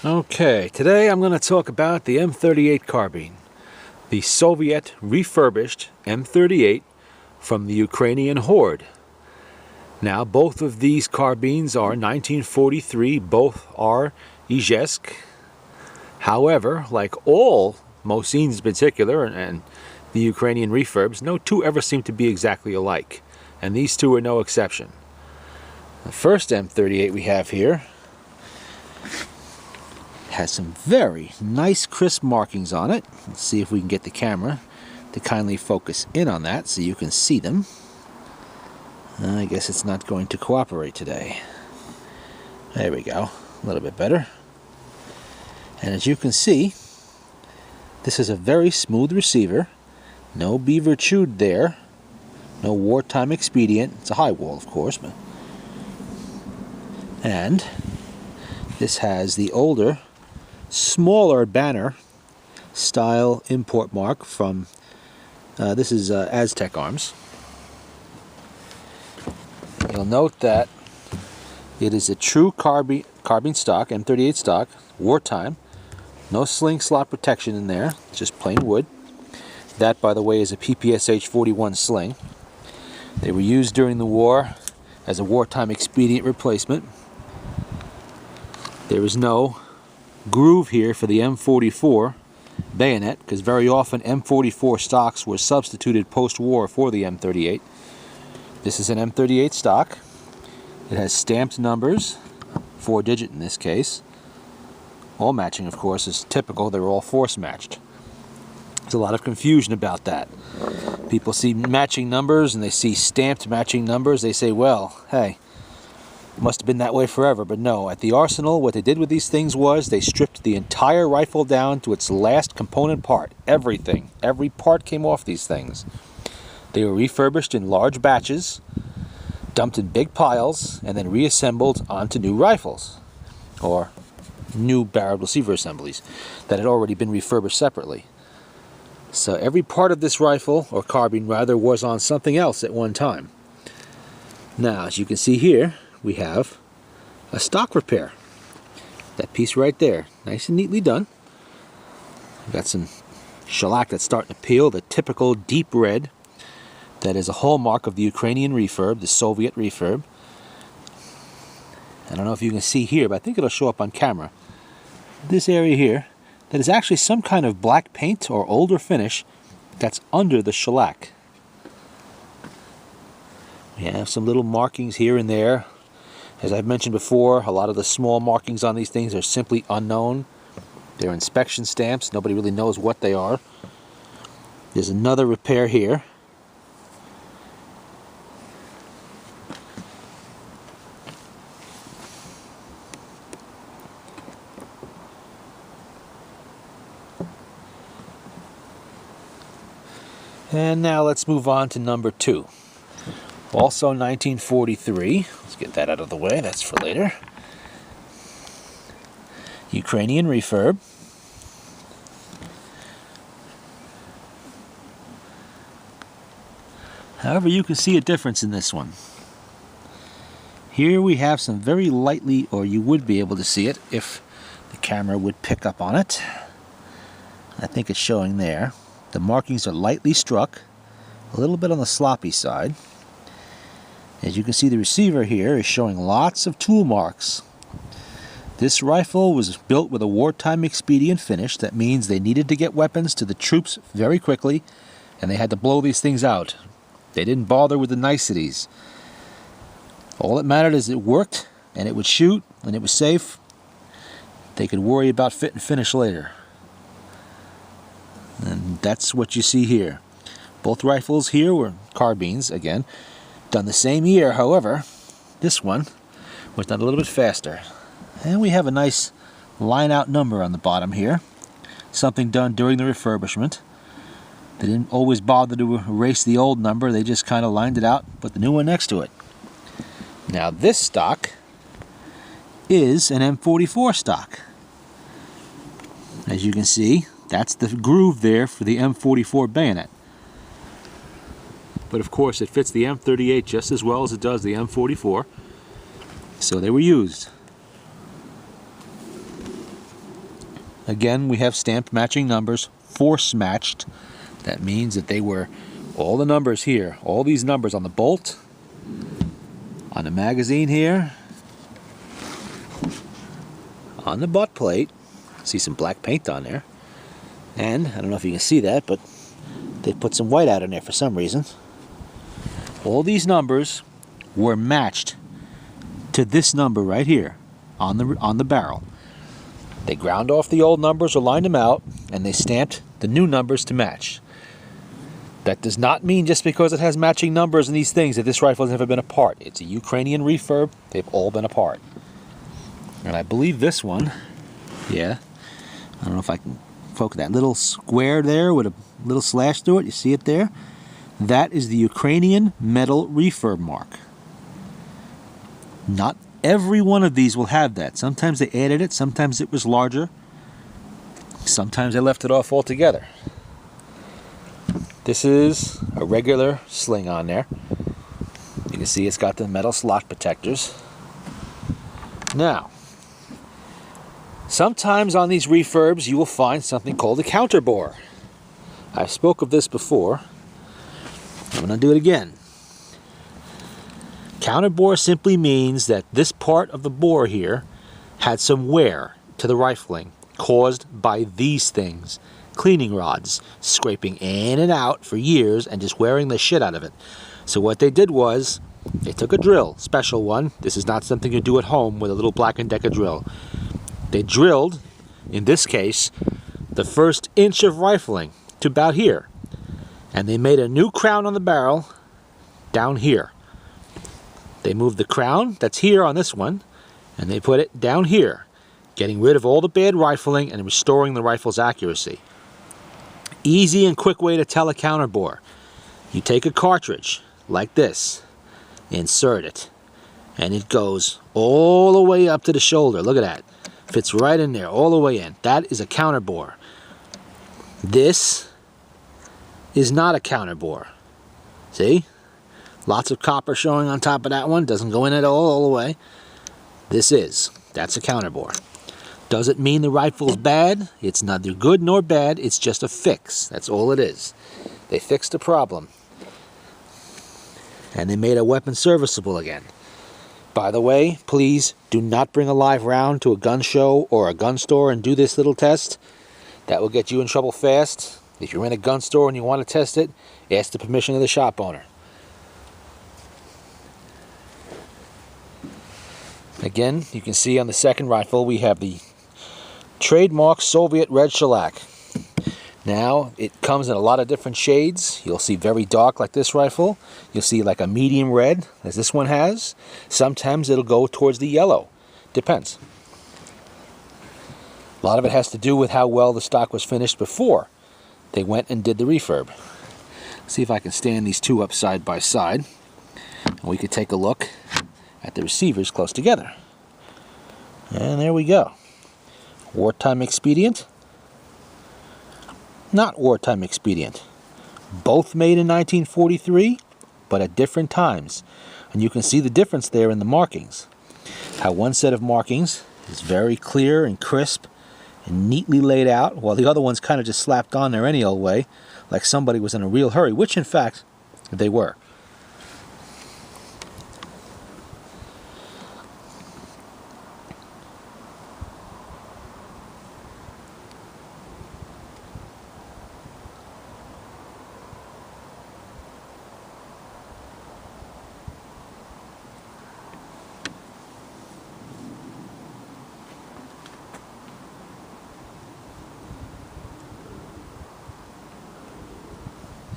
Okay, today I'm going to talk about the M38 carbine, the Soviet refurbished M38 from the Ukrainian hoard. Now, both of these carbines are 1943, both are Izhevsk. However, like all Mosins in particular and the Ukrainian refurbs, no two ever seem to be exactly alike, and these two are no exception. The first M38 we have here has some very nice crisp markings on it. Let's see if we can get the camera to kindly focus in on that so you can see them. I guess it's not going to cooperate today. There we go, a little bit better. And as you can see, this is a very smooth receiver. No beaver chewed there. No wartime expedient. It's a high wall, of course. And this has the older, smaller banner style import mark from this is Aztec Arms. You'll note that it is a true carbine stock, M38 stock, wartime. No sling slot protection in there, just plain wood. That, by the way, is a PPSH 41 sling. They were used during the war as a wartime expedient replacement. There is no groove here for the M44 bayonet, because very often M44 stocks were substituted post-war for the M38. This is an M38 stock. It has stamped numbers, 4-digit in this case. All matching, of course, is typical. They're all force matched. There's a lot of confusion about that. People see matching numbers and they see stamped matching numbers. They say, well, hey, it must have been that way forever. But no, at the arsenal, what they did with these things was they stripped the entire rifle down to its last component part. Everything. Every part came off these things. They were refurbished in large batches, dumped in big piles, and then reassembled onto new rifles, or new barreled receiver assemblies that had already been refurbished separately. So every part of this rifle, or carbine rather, was on something else at one time. Now, as you can see here, we have a stock repair. That piece right there, nice and neatly done. We've got some shellac that's starting to peel, the typical deep red. That is a hallmark of the Ukrainian refurb, the Soviet refurb. I don't know if you can see here, but I think it'll show up on camera. This area here, that is actually some kind of black paint or older finish that's under the shellac. We have some little markings here and there. As I've mentioned before, a lot of the small markings on these things are simply unknown. They're inspection stamps. Nobody really knows what they are. There's another repair here. And now let's move on to number 2. Also 1943. Let's get that out of the way. That's for later. Ukrainian refurb. However, you can see a difference in this one. Here we have some very lightly, or you would be able to see it if the camera would pick up on it. I think it's showing there. The markings are lightly struck, a little bit on the sloppy side. As you can see, the receiver here is showing lots of tool marks. This rifle was built with a wartime expedient finish. That means they needed to get weapons to the troops very quickly, and they had to blow these things out. They didn't bother with the niceties. All that mattered is it worked, and it would shoot, and it was safe. They could worry about fit and finish later. And that's what you see here. Both rifles here were carbines, again, done the same year. However, this one was done a little bit faster. And we have a nice line-out number on the bottom here. Something done during the refurbishment. They didn't always bother to erase the old number. They just kind of lined it out, put the new one next to it. Now this stock is an M44 stock. As you can see, that's the groove there for the M44 bayonet. But of course it fits the M38 just as well as it does the M44. So they were used. again, we have stamped matching numbers, force matched. That means that they were all the numbers here, all these numbers on the bolt, on the magazine here, on the butt plate. See some black paint on there. And, I don't know if you can see that, but they put some white out in there for some reason. All these numbers were matched to this number right here on the barrel. They ground off the old numbers or lined them out, and they stamped the new numbers to match. That does not mean just because it has matching numbers and these things that this rifle has never been apart. It's a Ukrainian refurb. They've all been apart. And I believe this one, yeah, I don't know if I can focus that little square there with a little slash through it. You see it there? That is the Ukrainian metal refurb mark. Not every one of these will have that. Sometimes they added it, sometimes it was larger, sometimes they left it off altogether. This is a regular sling on there. You can see it's got the metal slot protectors. Now, sometimes on these refurbs you will find something called a counterbore. I spoke of this before. I'm going to do it again. Counterbore simply means that this part of the bore here had some wear to the rifling caused by these things. Cleaning rods, scraping in and out for years and just wearing the shit out of it. So what they did was, they took a drill, special one. This is not something you do at home with a little Black & Decker drill. They drilled, in this case, the first inch of rifling to about here. And they made a new crown on the barrel down here. They moved the crown that's here on this one, and they put it down here, getting rid of all the bad rifling and restoring the rifle's accuracy. Easy and quick way to tell a counterbore. You take a cartridge like this, insert it, and it goes all the way up to the shoulder. Look at that. Fits right in there, all the way in. That is a counterbore. This is not a counterbore. See? Lots of copper showing on top of that one. Doesn't go in at all the way. This is. That's a counterbore. Does it mean the rifle's bad? It's neither good nor bad. It's just a fix. That's all it is. They fixed a problem. And they made a weapon serviceable again. By the way, please do not bring a live round to a gun show or a gun store and do this little test. That will get you in trouble fast. If you're in a gun store and you want to test it, ask the permission of the shop owner. Again, you can see on the second rifle we have the trademark Soviet red shellac. Now, it comes in a lot of different shades. You'll see very dark like this rifle. You'll see like a medium red, as this one has. Sometimes it'll go towards the yellow. Depends. A lot of it has to do with how well the stock was finished before they went and did the refurb. See if I can stand these two up side by side. And we could take a look at the receivers close together. And there we go. Wartime expedient. Not wartime expedient. Both made in 1943, but at different times. And you can see the difference there in the markings. How one set of markings is very clear and crisp and neatly laid out, while the other one's kind of just slapped on there any old way, like somebody was in a real hurry, which in fact they were.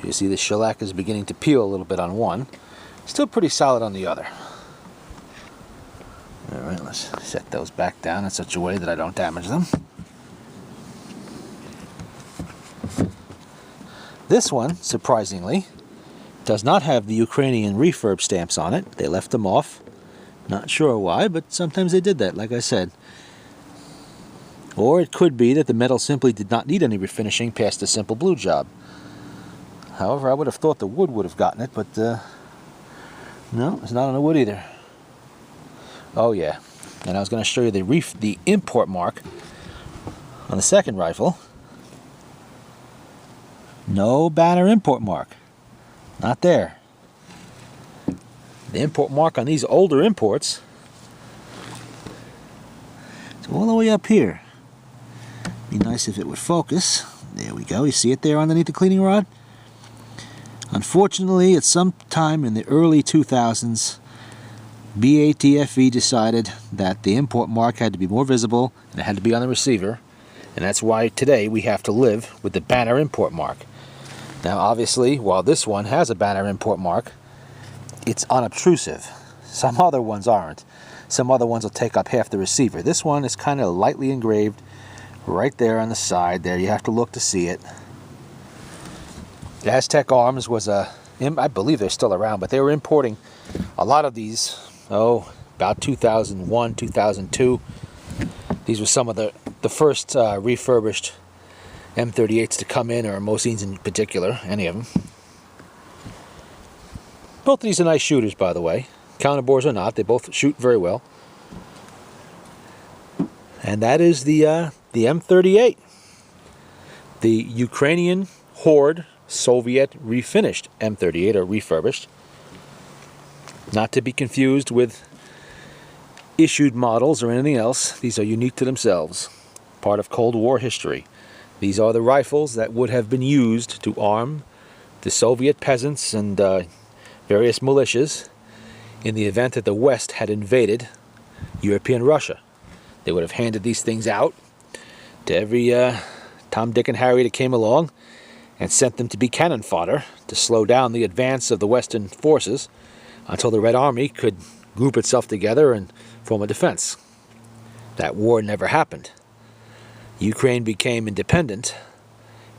You see the shellac is beginning to peel a little bit on one. Still pretty solid on the other. Alright, let's set those back down in such a way that I don't damage them. This one, surprisingly, does not have the Ukrainian refurb stamps on it. They left them off. Not sure why, but sometimes they did that, like I said. Or it could be that the metal simply did not need any refinishing past a simple blue job. However, I would have thought the wood would have gotten it, but no, it's not on the wood either. Oh yeah, and I was going to show you the import mark On the second rifle, no banner import mark. Not there. The import mark on these older imports is all the way up here. Be nice if it would focus. There we go. You see it there underneath the cleaning rod? Unfortunately, at some time in the early 2000s, BATFE decided that the import mark had to be more visible and it had to be on the receiver. And that's why today we have to live with the banner import mark. Now obviously, while this one has a banner import mark, it's unobtrusive. Some other ones aren't. Some other ones will take up half the receiver. This one is kind of lightly engraved right there on the side there. You have to look to see it. The Aztec Arms was I believe they're still around, but they were importing a lot of these, about 2001, 2002. These were some of the first refurbished M38s to come in, or Mosins in particular, any of them. Both of these are nice shooters, by the way. Counterboards or not, they both shoot very well. And that is the M38, the Ukrainian hoard Soviet refinished M38, or refurbished. Not to be confused with issued models or anything else. These are unique to themselves, part of Cold War history. These are the rifles that would have been used to arm the Soviet peasants and various militias in the event that the West had invaded European Russia. They would have handed these things out to every Tom, Dick, and Harry that came along and sent them to be cannon fodder to slow down the advance of the Western forces until the Red Army could group itself together and form a defense. That war never happened. Ukraine became independent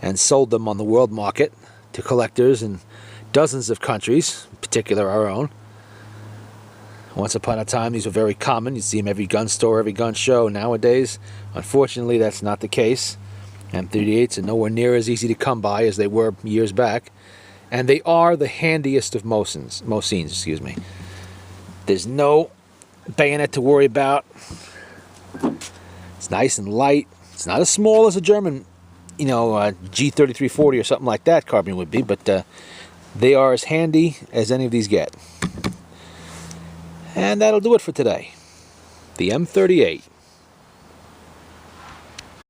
and sold them on the world market to collectors in dozens of countries, in particular our own. Once upon a time, these were very common. You see them every gun store, every gun show. Nowadays, unfortunately, that's not the case. M38s are nowhere near as easy to come by as they were years back. And they are the handiest of Mosins, excuse me. There's no bayonet to worry about. It's nice and light. It's not as small as a German, G3340 or something like that carbine would be, but they are as handy as any of these get. And that'll do it for today. The M38.